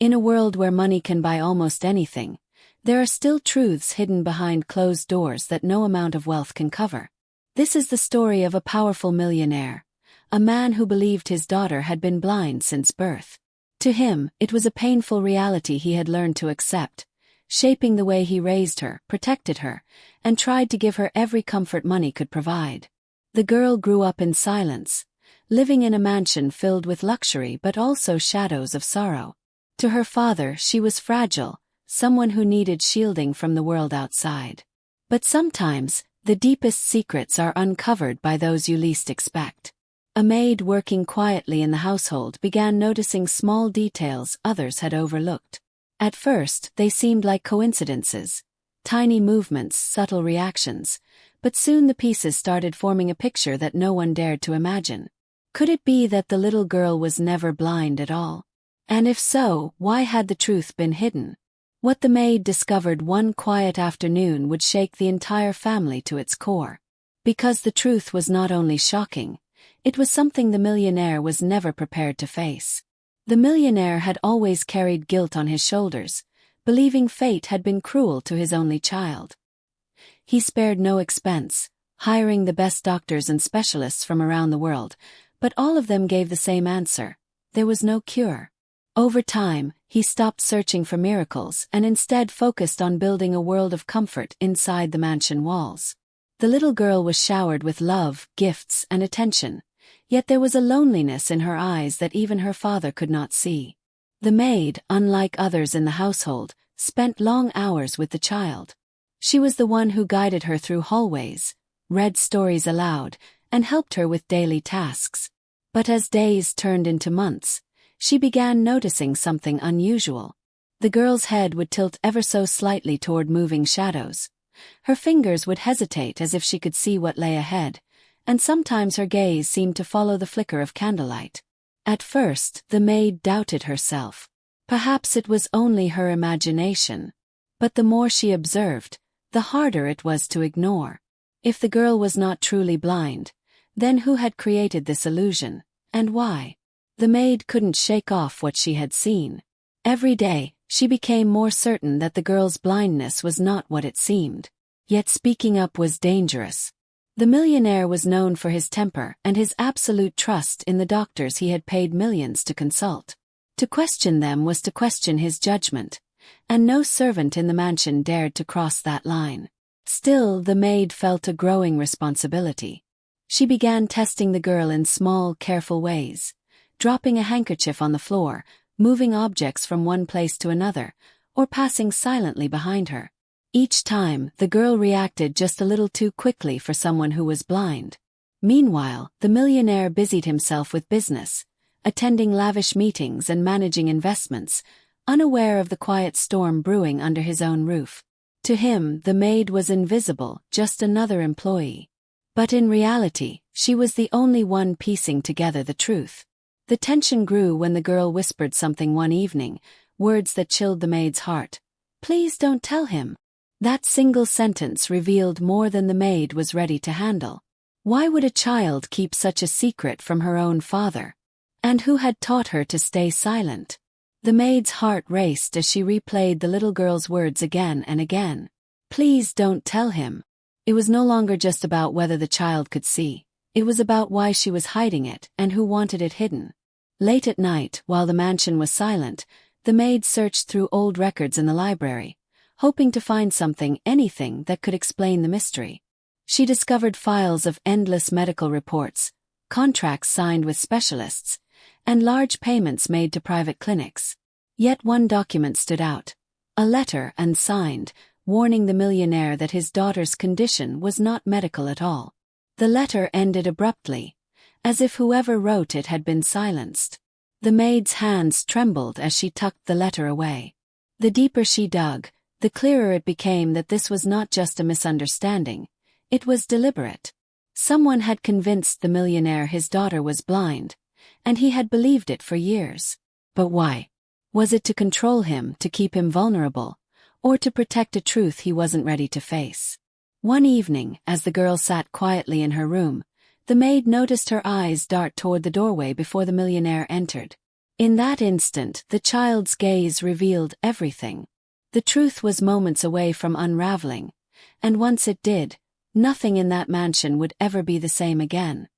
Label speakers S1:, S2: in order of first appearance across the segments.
S1: In a world where money can buy almost anything, there are still truths hidden behind closed doors that no amount of wealth can cover. This is the story of a powerful millionaire, a man who believed his daughter had been blind since birth. To him, it was a painful reality he had learned to accept, shaping the way he raised her, protected her, and tried to give her every comfort money could provide. The girl grew up in silence, living in a mansion filled with luxury but also shadows of sorrow. To her father, she was fragile, someone who needed shielding from the world outside. But sometimes, the deepest secrets are uncovered by those you least expect. A maid working quietly in the household began noticing small details others had overlooked. At first, they seemed like coincidences, tiny movements, subtle reactions, but soon the pieces started forming a picture that no one dared to imagine. Could it be that the little girl was never blind at all? And if so, why had the truth been hidden? What the maid discovered one quiet afternoon would shake the entire family to its core. Because the truth was not only shocking, it was something the millionaire was never prepared to face. The millionaire had always carried guilt on his shoulders, believing fate had been cruel to his only child. He spared no expense, hiring the best doctors and specialists from around the world, but all of them gave the same answer: there was no cure. Over time, he stopped searching for miracles and instead focused on building a world of comfort inside the mansion walls. The little girl was showered with love, gifts, and attention, yet there was a loneliness in her eyes that even her father could not see. The maid, unlike others in the household, spent long hours with the child. She was the one who guided her through hallways, read stories aloud, and helped her with daily tasks. But as days turned into months, she began noticing something unusual. The girl's head would tilt ever so slightly toward moving shadows. Her fingers would hesitate as if she could see what lay ahead, and sometimes her gaze seemed to follow the flicker of candlelight. At first, the maid doubted herself. Perhaps it was only her imagination. But the more she observed, the harder it was to ignore. If the girl was not truly blind, then who had created this illusion, and why? The maid couldn't shake off what she had seen. Every day, she became more certain that the girl's blindness was not what it seemed. Yet speaking up was dangerous. The millionaire was known for his temper and his absolute trust in the doctors he had paid millions to consult. To question them was to question his judgment, and no servant in the mansion dared to cross that line. Still, the maid felt a growing responsibility. She began testing the girl in small, careful ways, dropping a handkerchief on the floor, moving objects from one place to another, or passing silently behind her. Each time, the girl reacted just a little too quickly for someone who was blind. Meanwhile, the millionaire busied himself with business, attending lavish meetings and managing investments, unaware of the quiet storm brewing under his own roof. To him, the maid was invisible, just another employee. But in reality, she was the only one piecing together the truth. The tension grew when the girl whispered something one evening, words that chilled the maid's heart. "Please don't tell him." That single sentence revealed more than the maid was ready to handle. Why would a child keep such a secret from her own father? And who had taught her to stay silent? The maid's heart raced as she replayed the little girl's words again and again. Please don't tell him. It was no longer just about whether the child could see. It was about why she was hiding it and who wanted it hidden. Late at night, while the mansion was silent, the maid searched through old records in the library, hoping to find something, anything that could explain the mystery. She discovered files of endless medical reports, contracts signed with specialists, and large payments made to private clinics. Yet one document stood out, a letter unsigned, warning the millionaire that his daughter's condition was not medical at all. The letter ended abruptly, as if whoever wrote it had been silenced. The maid's hands trembled as she tucked the letter away. The deeper she dug, the clearer it became that this was not just a misunderstanding, it was deliberate. Someone had convinced the millionaire his daughter was blind, and he had believed it for years. But why? Was it to control him, to keep him vulnerable, or to protect a truth he wasn't ready to face? One evening, as the girl sat quietly in her room, the maid noticed her eyes dart toward the doorway before the millionaire entered. In that instant, the child's gaze revealed everything. The truth was moments away from unraveling, and once it did, nothing in that mansion would ever be the same again.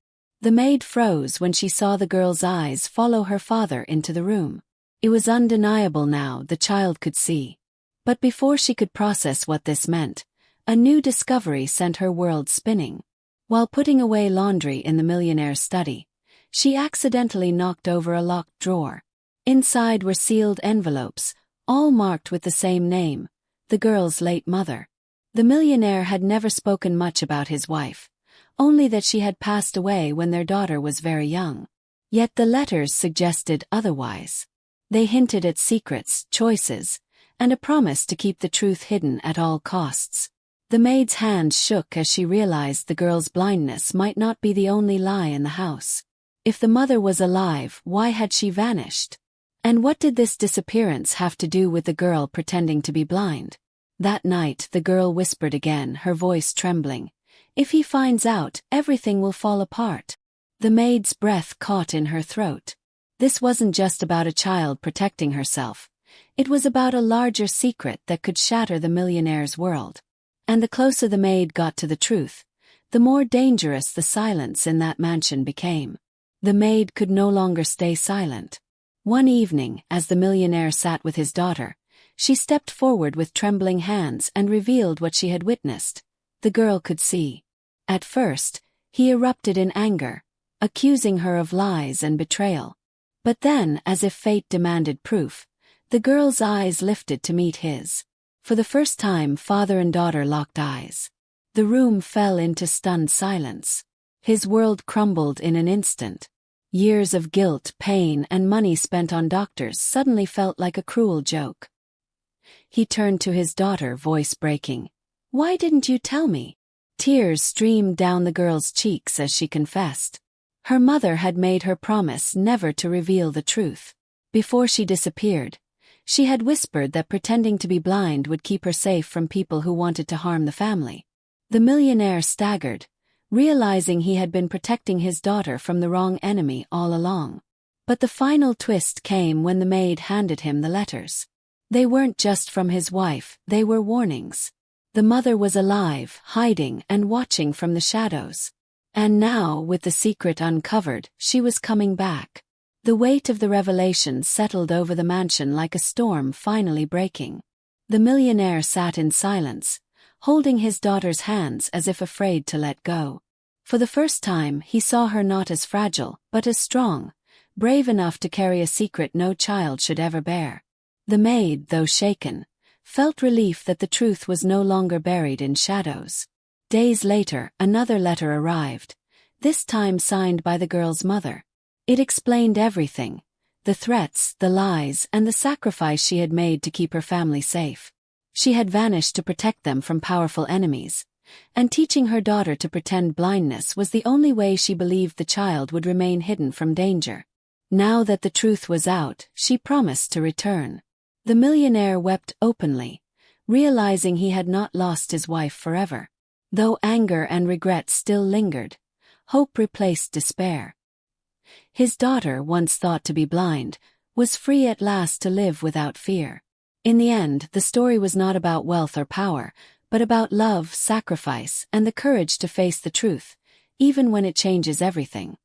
S1: The maid froze when she saw the girl's eyes follow her father into the room. It was undeniable now, the child could see. But before she could process what this meant, a new discovery sent her world spinning. While putting away laundry in the millionaire's study, she accidentally knocked over a locked drawer. Inside were sealed envelopes, all marked with the same name, the girl's late mother. The millionaire had never spoken much about his wife, only that she had passed away when their daughter was very young. Yet the letters suggested otherwise. They hinted at secrets, choices, and a promise to keep the truth hidden at all costs. The maid's hand shook as she realized the girl's blindness might not be the only lie in the house. If the mother was alive, why had she vanished? And what did this disappearance have to do with the girl pretending to be blind? That night the girl whispered again, her voice trembling, "If he finds out, everything will fall apart." The maid's breath caught in her throat. This wasn't just about a child protecting herself. It was about a larger secret that could shatter the millionaire's world. And the closer the maid got to the truth, the more dangerous the silence in that mansion became. The maid could no longer stay silent. One evening, as the millionaire sat with his daughter, she stepped forward with trembling hands and revealed what she had witnessed. The girl could see. At first, he erupted in anger, accusing her of lies and betrayal. But then, as if fate demanded proof, the girl's eyes lifted to meet his. For the first time, father and daughter locked eyes. The room fell into stunned silence. His world crumbled in an instant. Years of guilt, pain, and money spent on doctors suddenly felt like a cruel joke. He turned to his daughter, voice breaking. "Why didn't you tell me?" Tears streamed down the girl's cheeks as she confessed. Her mother had made her promise never to reveal the truth. Before she disappeared, she had whispered that pretending to be blind would keep her safe from people who wanted to harm the family. The millionaire staggered, realizing he had been protecting his daughter from the wrong enemy all along. But the final twist came when the maid handed him the letters. They weren't just from his wife, they were warnings. The mother was alive, hiding and watching from the shadows. And now, with the secret uncovered, she was coming back. The weight of the revelation settled over the mansion like a storm finally breaking. The millionaire sat in silence, holding his daughter's hands as if afraid to let go. For the first time, he saw her not as fragile, but as strong, brave enough to carry a secret no child should ever bear. The maid, though shaken, felt relief that the truth was no longer buried in shadows. Days later, another letter arrived, this time signed by the girl's mother. It explained everything: the threats, the lies, and the sacrifice she had made to keep her family safe. She had vanished to protect them from powerful enemies, and teaching her daughter to pretend blindness was the only way she believed the child would remain hidden from danger. Now that the truth was out, she promised to return. The millionaire wept openly, realizing he had not lost his wife forever. Though anger and regret still lingered, hope replaced despair. His daughter, once thought to be blind, was free at last to live without fear. In the end, the story was not about wealth or power, but about love, sacrifice, and the courage to face the truth, even when it changes everything.